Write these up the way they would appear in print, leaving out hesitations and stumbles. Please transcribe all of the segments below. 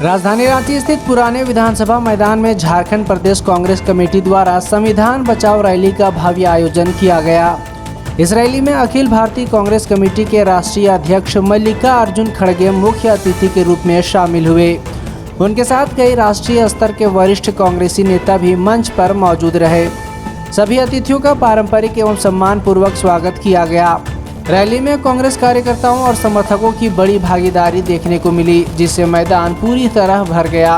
राजधानी रांची स्थित पुराने विधानसभा मैदान में झारखंड प्रदेश कांग्रेस कमेटी द्वारा संविधान बचाओ रैली का भव्य आयोजन किया गया। इस रैली में अखिल भारतीय कांग्रेस कमेटी के राष्ट्रीय अध्यक्ष मल्लिकार्जुन खड़गे मुख्य अतिथि के रूप में शामिल हुए। उनके साथ कई राष्ट्रीय स्तर के वरिष्ठ कांग्रेसी नेता भी मंच पर मौजूद रहे। सभी अतिथियों का पारंपरिक एवं सम्मान पूर्वक स्वागत किया गया। रैली में कांग्रेस कार्यकर्ताओं और समर्थकों की बड़ी भागीदारी देखने को मिली, जिससे मैदान पूरी तरह भर गया।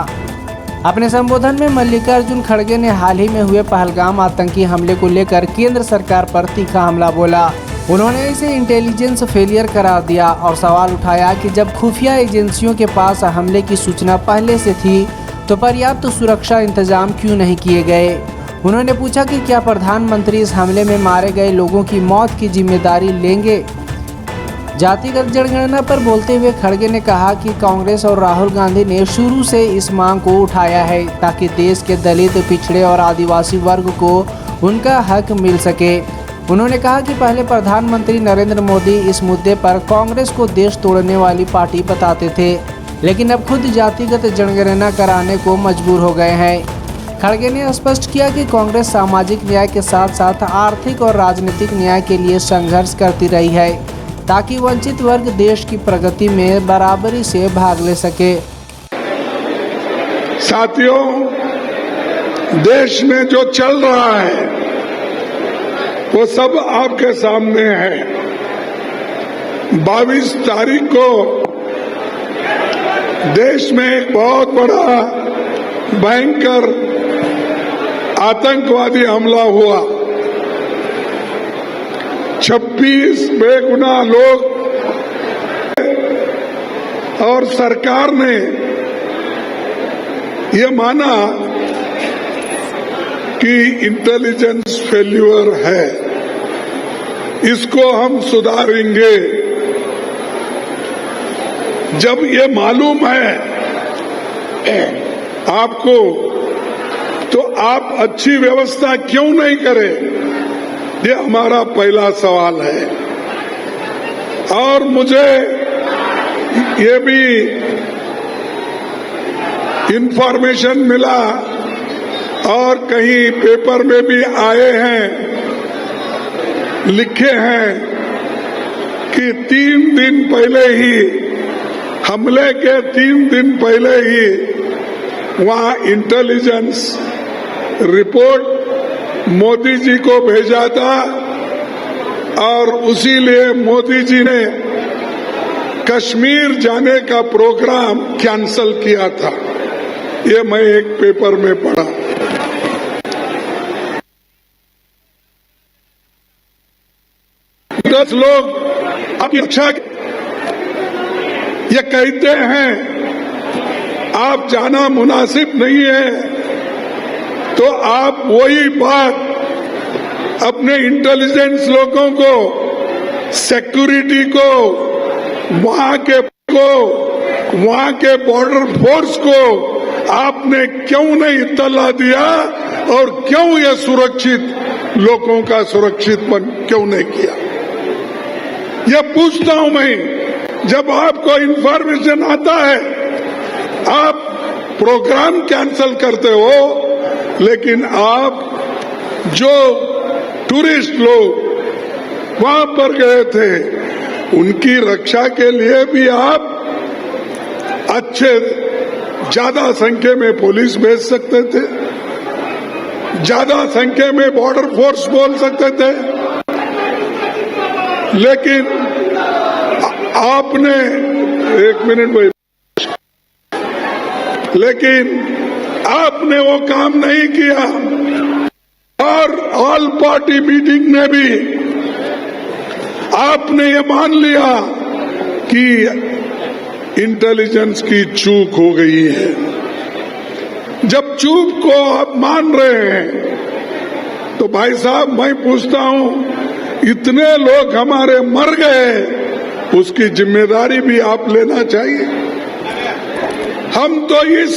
अपने संबोधन में मल्लिकार्जुन खड़गे ने हाल ही में हुए पहलगाम आतंकी हमले को लेकर केंद्र सरकार पर तीखा हमला बोला। उन्होंने इसे इंटेलिजेंस फेलियर करार दिया और सवाल उठाया कि जब खुफिया एजेंसियों के पास हमले की सूचना पहले से थी तो पर्याप्त सुरक्षा इंतजाम क्यों नहीं किए गए। उन्होंने पूछा कि क्या प्रधानमंत्री इस हमले में मारे गए लोगों की मौत की जिम्मेदारी लेंगे। जातिगत जनगणना पर बोलते हुए खड़गे ने कहा कि कांग्रेस और राहुल गांधी ने शुरू से इस मांग को उठाया है ताकि देश के दलित, पिछड़े और आदिवासी वर्ग को उनका हक मिल सके। उन्होंने कहा कि पहले प्रधानमंत्री नरेंद्र मोदी इस मुद्दे पर कांग्रेस को देश तोड़ने वाली पार्टी बताते थे, लेकिन अब खुद जातिगत जनगणना कराने को मजबूर हो गए हैं। खड़गे ने स्पष्ट किया कि कांग्रेस सामाजिक न्याय के साथ साथ आर्थिक और राजनीतिक न्याय के लिए संघर्ष करती रही है ताकि वंचित वर्ग देश की प्रगति में बराबरी से भाग ले सके। साथियों, देश में जो चल रहा है वो सब आपके सामने है। 22 तारीख को देश में एक बहुत बड़ा भयंकर आतंकवादी हमला हुआ। 26 बेगुनाह लोग और सरकार ने ये माना कि इंटेलिजेंस फेल्यूर है, इसको हम सुधारेंगे। जब ये मालूम है आपको तो आप अच्छी व्यवस्था क्यों नहीं करें, ये हमारा पहला सवाल है। और मुझे ये भी इंफॉर्मेशन मिला और कहीं पेपर में भी आए हैं, लिखे हैं कि 3 दिन पहले ही, हमले के 3 दिन पहले ही वहां इंटेलिजेंस रिपोर्ट मोदी जी को भेजा था और उसी लिए मोदी जी ने कश्मीर जाने का प्रोग्राम कैंसल किया था। ये मैं एक पेपर में पढ़ा। दस लोग अपनी रक्षा ये कहते हैं आप जाना मुनासिब नहीं है, तो आप वही बात अपने इंटेलिजेंस लोगों को, सिक्योरिटी को, वहां के बॉर्डर फोर्स को आपने क्यों नहीं इत्तला दिया और क्यों ये सुरक्षित लोगों का सुरक्षितपन क्यों नहीं किया। ये पूछता हूं मैं। जब आपको इंफॉर्मेशन आता है आप प्रोग्राम कैंसल करते हो, लेकिन आप जो टूरिस्ट लोग वहां पर गए थे उनकी रक्षा के लिए भी आप अच्छे ज्यादा संख्या में पुलिस भेज सकते थे, ज्यादा संख्या में बॉर्डर फोर्स बोल सकते थे, लेकिन आपने लेकिन आपने वो काम नहीं किया। और ऑल पार्टी मीटिंग में भी आपने ये मान लिया कि इंटेलिजेंस की चूक हो गई है। जब चूक को आप मान रहे हैं तो भाई साहब मैं पूछता हूं, इतने लोग हमारे मर गए, उसकी जिम्मेदारी भी आप लेना चाहिए। हम तो इस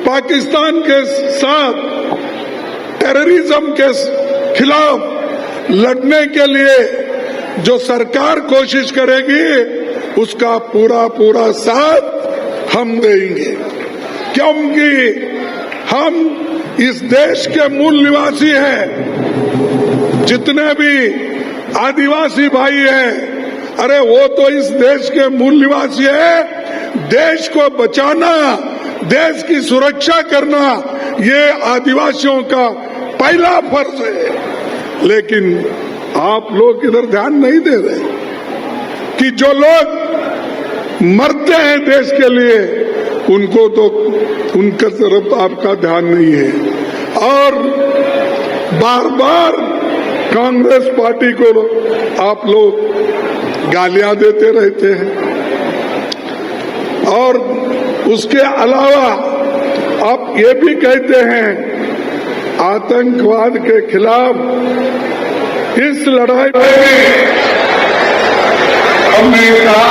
पाकिस्तान के साथ टेररिज्म के खिलाफ लड़ने के लिए जो सरकार कोशिश करेगी उसका पूरा साथ हम देंगे, क्योंकि हम इस देश के मूल निवासी हैं। जितने भी आदिवासी भाई हैं, अरे वो तो इस देश के मूल निवासी हैं। देश को बचाना, देश की सुरक्षा करना, ये आदिवासियों का पहला फर्ज है। लेकिन आप लोग इधर ध्यान नहीं दे रहे कि जो लोग मरते हैं देश के लिए, उनको तो उनके तरफ आपका ध्यान नहीं है। और बार बार कांग्रेस पार्टी को आप लोग गालियां देते रहते हैं। और उसके अलावा आप ये भी कहते हैं आतंकवाद के खिलाफ इस लड़ाई में हमने कहा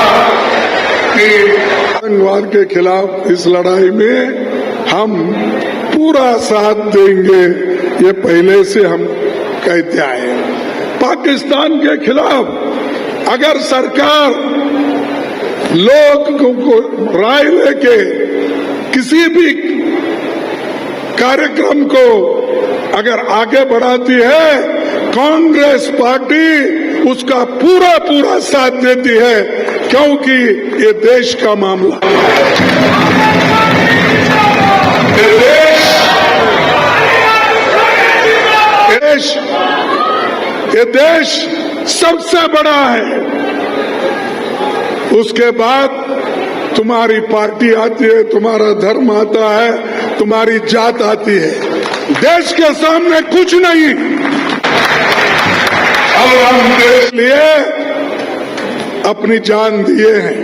कि आतंकवाद के खिलाफ इस लड़ाई में हम पूरा साथ देंगे, ये पहले से हम कहते आए हैं। पाकिस्तान के खिलाफ अगर सरकार लोगों को राय लेके किसी भी कार्यक्रम को अगर आगे बढ़ाती है, कांग्रेस पार्टी उसका पूरा पूरा साथ देती है, क्योंकि ये देश का मामला ये देश सबसे बड़ा है। उसके बाद तुम्हारी पार्टी आती है, तुम्हारा धर्म आता है, तुम्हारी जात आती है। देश के सामने कुछ नहीं। अब हम देश लिए अपनी जान दिए हैं।